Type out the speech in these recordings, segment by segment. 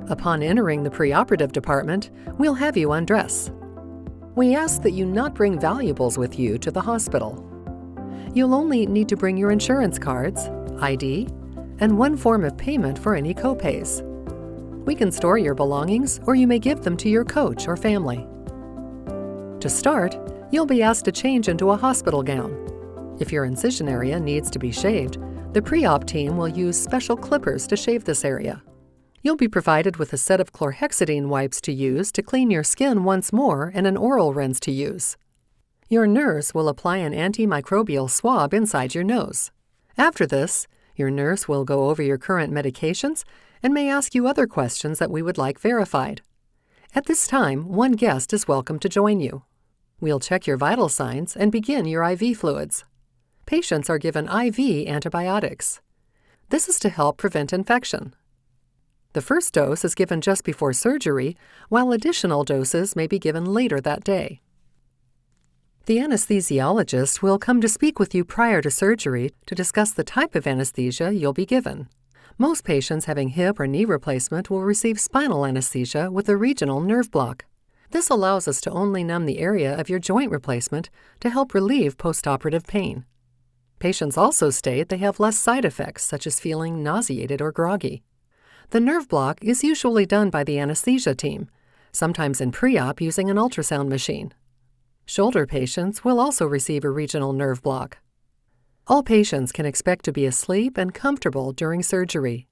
Upon entering the preoperative department, we'll have you undress. We ask that you not bring valuables with you to the hospital. You'll only need to bring your insurance cards, ID, and one form of payment for any copays. We can store your belongings, or you may give them to your coach or family. To start, you'll be asked to change into a hospital gown. If your incision area needs to be shaved, the pre-op team will use special clippers to shave this area. You'll be provided with a set of chlorhexidine wipes to use to clean your skin once more and an oral rinse to use. Your nurse will apply an antimicrobial swab inside your nose. After this, your nurse will go over your current medications and may ask you other questions that we would like verified. At this time, one guest is welcome to join you. We'll check your vital signs and begin your IV fluids. Patients are given IV antibiotics. This is to help prevent infection. The first dose is given just before surgery, while additional doses may be given later that day. The anesthesiologist will come to speak with you prior to surgery to discuss the type of anesthesia you'll be given. Most patients having hip or knee replacement will receive spinal anesthesia with a regional nerve block. This allows us to only numb the area of your joint replacement to help relieve postoperative pain. Patients also state they have less side effects, such as feeling nauseated or groggy. The nerve block is usually done by the anesthesia team, sometimes in pre-op using an ultrasound machine. Shoulder patients will also receive a regional nerve block. All patients can expect to be asleep and comfortable during surgery.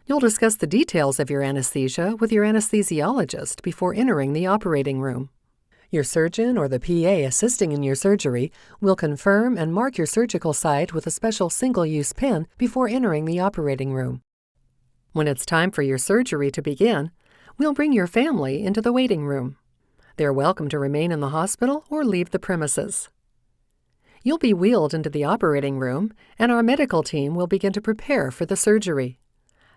You'll discuss the details of your anesthesia with your anesthesiologist before entering the operating room. Your surgeon or the PA assisting in your surgery will confirm and mark your surgical site with a special single-use pin before entering the operating room. When it's time for your surgery to begin, we'll bring your family into the waiting room. They're welcome to remain in the hospital or leave the premises. You'll be wheeled into the operating room, and our medical team will begin to prepare for the surgery.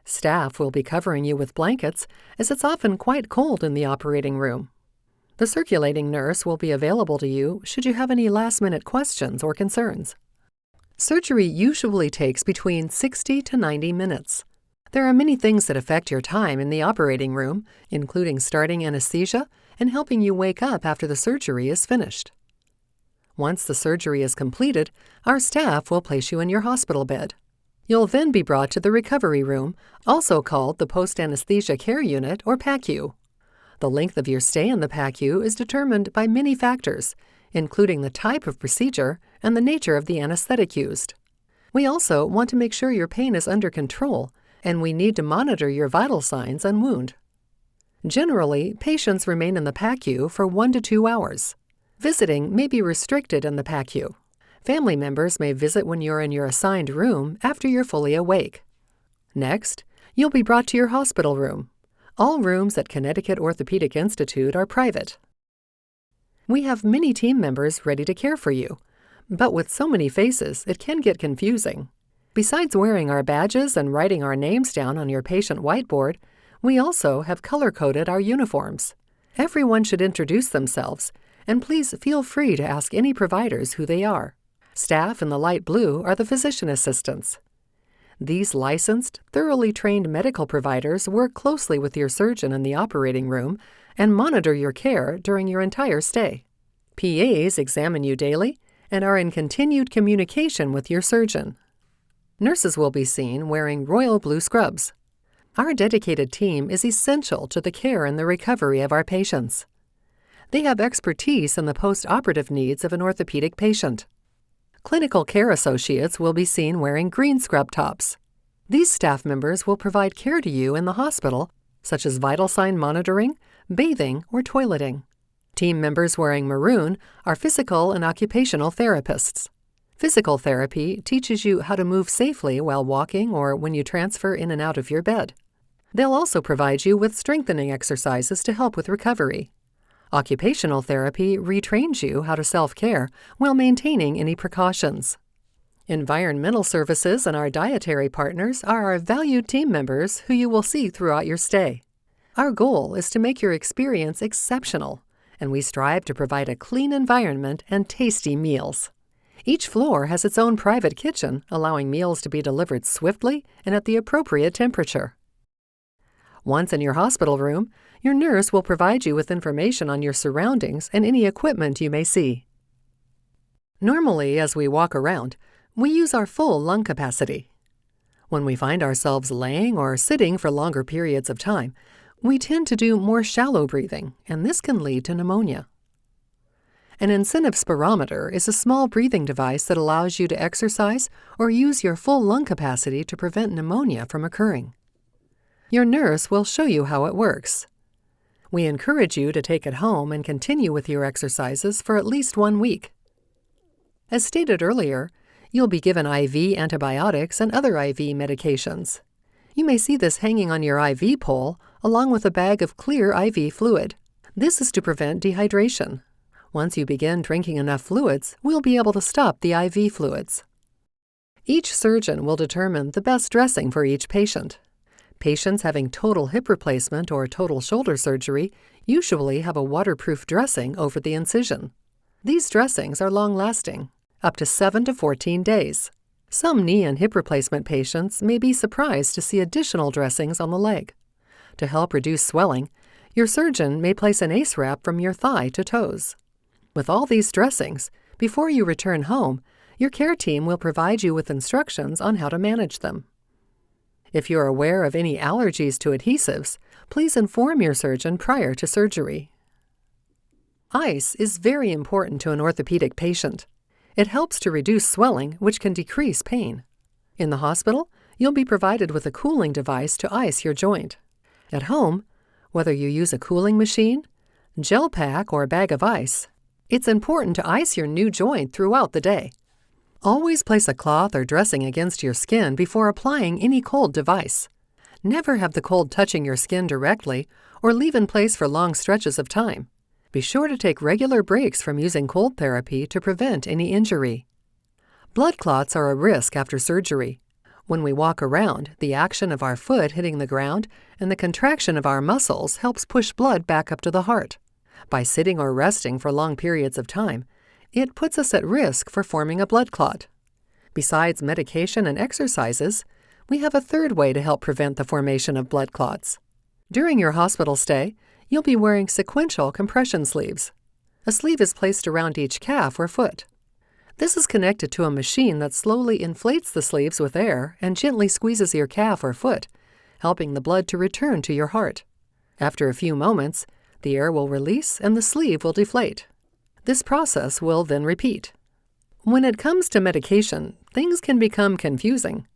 Staff will be covering you with blankets, as it's often quite cold in the operating room. The circulating nurse will be available to you should you have any last-minute questions or concerns. Surgery usually takes between 60 to 90 minutes. There are many things that affect your time in the operating room, including starting anesthesia and helping you wake up after the surgery is finished. Once the surgery is completed, our staff will place you in your hospital bed. You'll then be brought to the recovery room, also called the Post-Anesthesia Care Unit or PACU. The length of your stay in the PACU is determined by many factors, including the type of procedure and the nature of the anesthetic used. We also want to make sure your pain is under control, and we need to monitor your vital signs and wound. Generally, patients remain in the PACU for 1 to 2 hours. Visiting may be restricted in the PACU. Family members may visit when you're in your assigned room after you're fully awake. Next, you'll be brought to your hospital room. All rooms at Connecticut Orthopedic Institute are private. We have many team members ready to care for you, but with so many faces, it can get confusing. Besides wearing our badges and writing our names down on your patient whiteboard, we also have color-coded our uniforms. Everyone should introduce themselves, and please feel free to ask any providers who they are. Staff in the light blue are the physician assistants. These licensed, thoroughly trained medical providers work closely with your surgeon in the operating room and monitor your care during your entire stay. PAs examine you daily and are in continued communication with your surgeon. Nurses will be seen wearing royal blue scrubs. Our dedicated team is essential to the care and the recovery of our patients. They have expertise in the post-operative needs of an orthopedic patient. Clinical care associates will be seen wearing green scrub tops. These staff members will provide care to you in the hospital, such as vital sign monitoring, bathing, or toileting. Team members wearing maroon are physical and occupational therapists. Physical therapy teaches you how to move safely while walking or when you transfer in and out of your bed. They'll also provide you with strengthening exercises to help with recovery. Occupational therapy retrains you how to self-care while maintaining any precautions. Environmental services and our dietary partners are our valued team members who you will see throughout your stay. Our goal is to make your experience exceptional, and we strive to provide a clean environment and tasty meals. Each floor has its own private kitchen, allowing meals to be delivered swiftly and at the appropriate temperature. Once in your hospital room, your nurse will provide you with information on your surroundings and any equipment you may see. Normally, as we walk around, we use our full lung capacity. When we find ourselves laying or sitting for longer periods of time, we tend to do more shallow breathing, and this can lead to pneumonia. An incentive spirometer is a small breathing device that allows you to exercise or use your full lung capacity to prevent pneumonia from occurring. Your nurse will show you how it works. We encourage you to take it home and continue with your exercises for at least 1 week. As stated earlier, you'll be given IV antibiotics and other IV medications. You may see this hanging on your IV pole along with a bag of clear IV fluid. This is to prevent dehydration. Once you begin drinking enough fluids, we'll be able to stop the IV fluids. Each surgeon will determine the best dressing for each patient. Patients having total hip replacement or total shoulder surgery usually have a waterproof dressing over the incision. These dressings are long-lasting, up to 7 to 14 days. Some knee and hip replacement patients may be surprised to see additional dressings on the leg. To help reduce swelling, your surgeon may place an ACE wrap from your thigh to toes. With all these dressings, before you return home, your care team will provide you with instructions on how to manage them. If you're aware of any allergies to adhesives, please inform your surgeon prior to surgery. Ice is very important to an orthopedic patient. It helps to reduce swelling, which can decrease pain. In the hospital, you'll be provided with a cooling device to ice your joint. At home, whether you use a cooling machine, gel pack, or a bag of ice, it's important to ice your new joint throughout the day. Always place a cloth or dressing against your skin before applying any cold device. Never have the cold touching your skin directly or leave in place for long stretches of time. Be sure to take regular breaks from using cold therapy to prevent any injury. Blood clots are a risk after surgery. When we walk around, the action of our foot hitting the ground and the contraction of our muscles helps push blood back up to the heart. By sitting or resting for long periods of time, it puts us at risk for forming a blood clot. Besides medication and exercises, we have a third way to help prevent the formation of blood clots. During your hospital stay, you'll be wearing sequential compression sleeves. A sleeve is placed around each calf or foot. This is connected to a machine that slowly inflates the sleeves with air and gently squeezes your calf or foot, helping the blood to return to your heart. After a few moments, the air will release and the sleeve will deflate. This process will then repeat. When it comes to medication, things can become confusing.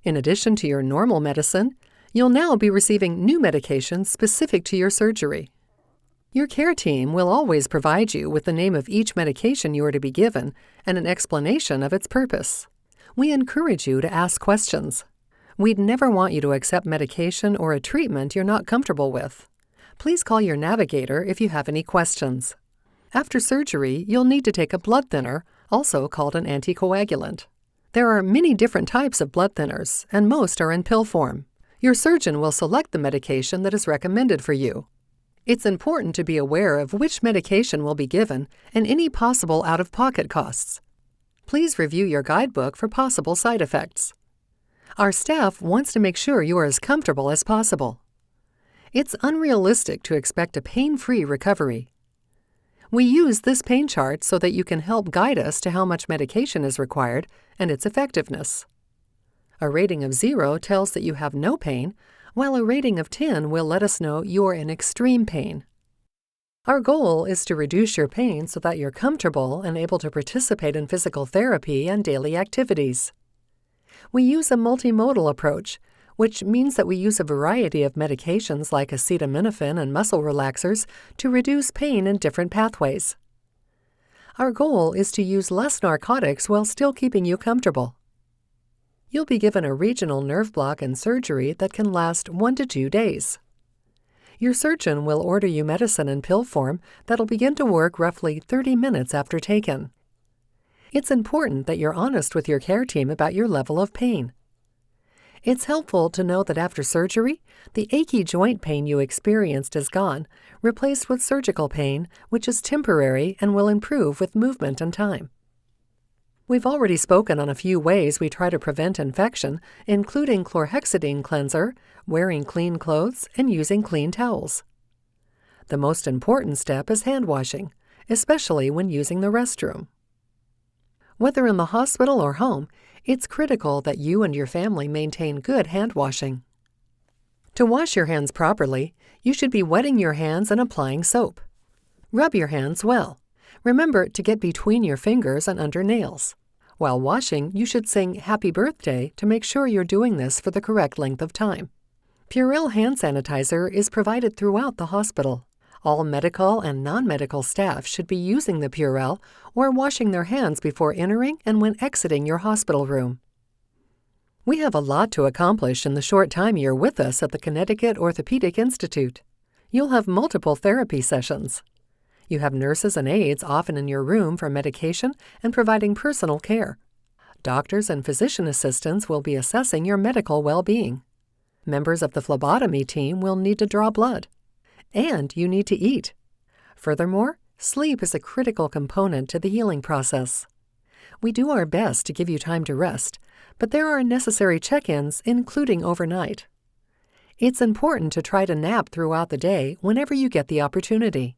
In addition to your normal medicine, you'll now be receiving new medications specific to your surgery. Your care team will always provide you with the name of each medication you are to be given and an explanation of its purpose. We encourage you to ask questions. We'd never want you to accept medication or a treatment you're not comfortable with. Please call your navigator if you have any questions. After surgery, you'll need to take a blood thinner, also called an anticoagulant. There are many different types of blood thinners, and most are in pill form. Your surgeon will select the medication that is recommended for you. It's important to be aware of which medication will be given and any possible out-of-pocket costs. Please review your guidebook for possible side effects. Our staff wants to make sure you are as comfortable as possible. It's unrealistic to expect a pain-free recovery. We use this pain chart so that you can help guide us to how much medication is required and its effectiveness. A rating of 0 tells that you have no pain, while a rating of 10 will let us know you're in extreme pain. Our goal is to reduce your pain so that you're comfortable and able to participate in physical therapy and daily activities. We use a multimodal approach, which means that we use a variety of medications like acetaminophen and muscle relaxers to reduce pain in different pathways. Our goal is to use less narcotics while still keeping you comfortable. You'll be given a regional nerve block and surgery that can last 1 to 2 days. Your surgeon will order you medicine in pill form that'll begin to work roughly 30 minutes after taken. It's important that you're honest with your care team about your level of pain. It's helpful to know that after surgery, the achy joint pain you experienced is gone, replaced with surgical pain, which is temporary and will improve with movement and time. We've already spoken on a few ways we try to prevent infection, including chlorhexidine cleanser, wearing clean clothes, and using clean towels. The most important step is hand washing, especially when using the restroom. Whether in the hospital or home, it's critical that you and your family maintain good hand washing. To wash your hands properly, you should be wetting your hands and applying soap. Rub your hands well. Remember to get between your fingers and under nails. While washing, you should sing Happy Birthday to make sure you're doing this for the correct length of time. Purell hand sanitizer is provided throughout the hospital. All medical and non-medical staff should be using the Purell or washing their hands before entering and when exiting your hospital room. We have a lot to accomplish in the short time you're with us at the Connecticut Orthopedic Institute. You'll have multiple therapy sessions. You have nurses and aides often in your room for medication and providing personal care. Doctors and physician assistants will be assessing your medical well-being. Members of the phlebotomy team will need to draw blood. And you need to eat. Furthermore, sleep is a critical component to the healing process. We do our best to give you time to rest, but there are necessary check-ins, including overnight. It's important to try to nap throughout the day whenever you get the opportunity.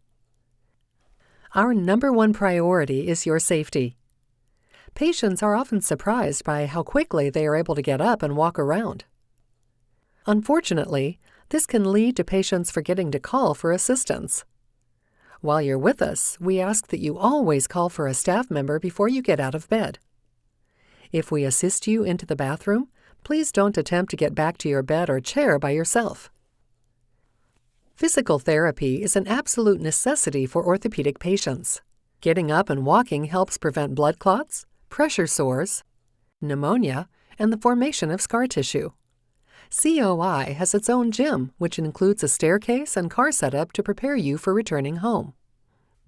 Our number one priority is your safety. Patients are often surprised by how quickly they are able to get up and walk around. Unfortunately, this can lead to patients forgetting to call for assistance. While you're with us, we ask that you always call for a staff member before you get out of bed. If we assist you into the bathroom, please don't attempt to get back to your bed or chair by yourself. Physical therapy is an absolute necessity for orthopedic patients. Getting up and walking helps prevent blood clots, pressure sores, pneumonia, and the formation of scar tissue. COI has its own gym, which includes a staircase and car setup to prepare you for returning home.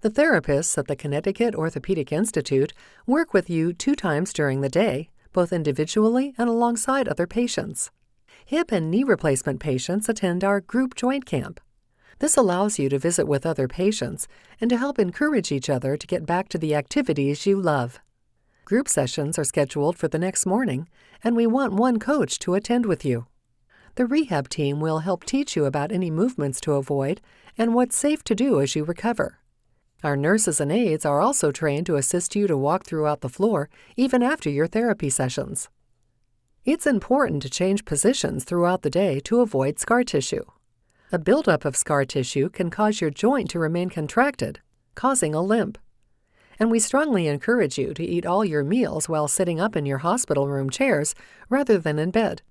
The therapists at the Connecticut Orthopedic Institute work with you 2 times during the day, both individually and alongside other patients. Hip and knee replacement patients attend our group joint camp. This allows you to visit with other patients and to help encourage each other to get back to the activities you love. Group sessions are scheduled for the next morning, and we want one coach to attend with you. The rehab team will help teach you about any movements to avoid and what's safe to do as you recover. Our nurses and aides are also trained to assist you to walk throughout the floor even after your therapy sessions. It's important to change positions throughout the day to avoid scar tissue. A buildup of scar tissue can cause your joint to remain contracted, causing a limp. And we strongly encourage you to eat all your meals while sitting up in your hospital room chairs rather than in bed.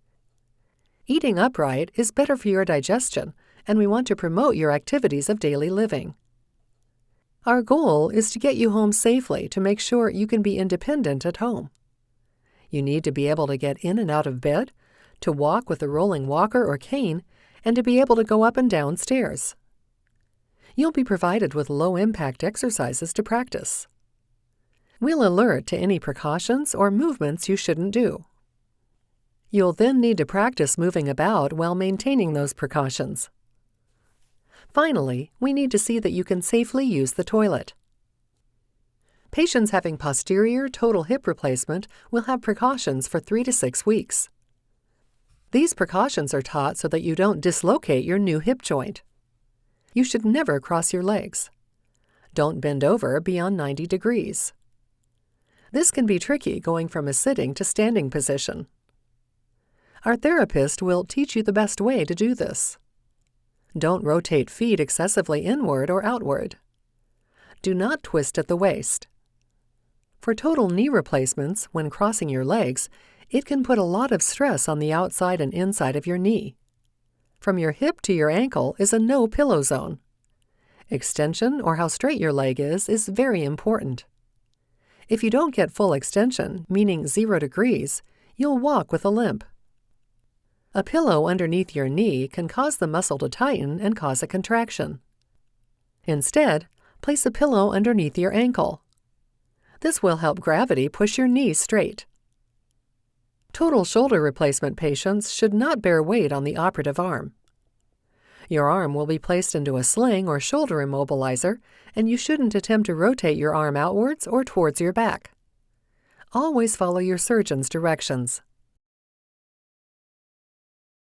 Eating upright is better for your digestion, and we want to promote your activities of daily living. Our goal is to get you home safely to make sure you can be independent at home. You need to be able to get in and out of bed, to walk with a rolling walker or cane, and to be able to go up and down stairs. You'll be provided with low-impact exercises to practice. We'll alert to any precautions or movements you shouldn't do. You'll then need to practice moving about while maintaining those precautions. Finally, we need to see that you can safely use the toilet. Patients having posterior total hip replacement will have precautions for 3 to 6 weeks. These precautions are taught so that you don't dislocate your new hip joint. You should never cross your legs. Don't bend over beyond 90 degrees. This can be tricky going from a sitting to standing position. Our therapist will teach you the best way to do this. Don't rotate feet excessively inward or outward. Do not twist at the waist. For total knee replacements, when crossing your legs, it can put a lot of stress on the outside and inside of your knee. From your hip to your ankle is a no-pillow zone. Extension, or how straight your leg is very important. If you don't get full extension, meaning 0 degrees, you'll walk with a limp. A pillow underneath your knee can cause the muscle to tighten and cause a contraction. Instead, place a pillow underneath your ankle. This will help gravity push your knee straight. Total shoulder replacement patients should not bear weight on the operative arm. Your arm will be placed into a sling or shoulder immobilizer, and you shouldn't attempt to rotate your arm outwards or towards your back. Always follow your surgeon's directions.